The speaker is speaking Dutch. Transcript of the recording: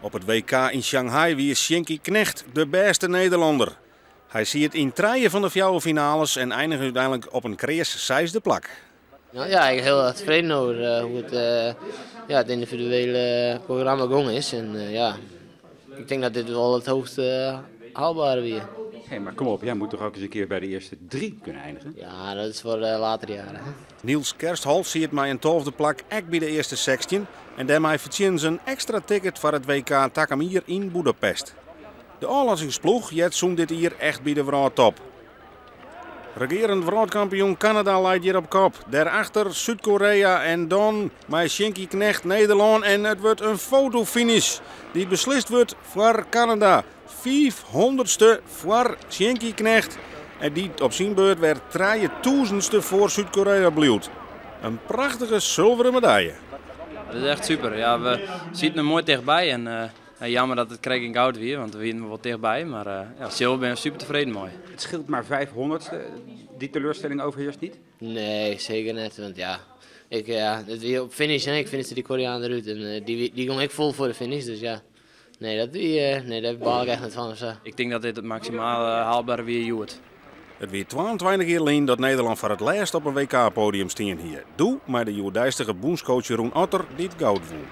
Op het WK in Shanghai wie is Shinky Knecht de beste Nederlander. Hij ziet in 3 van de 4 finales en eindigt uiteindelijk op een krees 6e plak. Ja, ik ben heel erg tevreden over hoe het individuele programma gong is. En ik denk dat dit wel het hoogste haalbare weer. Hey, maar kom op, jij moet toch ook eens een keer bij de eerste 3 kunnen eindigen? Ja, dat is voor latere jaren. Hè? Niels Kerstholt ziet mij een 12e plak ook bij de eerste 16 en daarmee verdient ze een extra ticket voor het WK Takamir in Budapest. De aanlassingsploeg jet zoen dit hier echt bij de wereldtop. Regerend wereldkampioen Canada leidt hier op kop. Daarachter Zuid-Korea en dan met Shinky Knecht Nederland. En het wordt een fotofinish die beslist wordt voor Canada. 500ste voor Shinky Knecht. En die op zijn beurt werd 3000ste voor Zuid-Korea blijft. Een prachtige zilveren medaille. Dat is echt super. Ja, we zitten er mooi dichtbij. En jammer dat het kreeg in goud weer, want we zitten wat dichtbij. Maar zilver ben ik super tevreden mooi. Het scheelt maar 500ste. Die teleurstelling overheerst niet? Nee, zeker niet. Want het weer op finish en ik finishte die Koreaan eruit. En die ging ik vol voor de finish. Dus ja, daar baal ik echt niet van. Of zo. Ik denk dat dit het maximaal haalbare weer wordt. Het weer 22 jaar geleden dat Nederland voor het laatst op een WK-podium staan hier. Doe maar de Joerdijstige boenscoach Jeroen Otter dit goud won.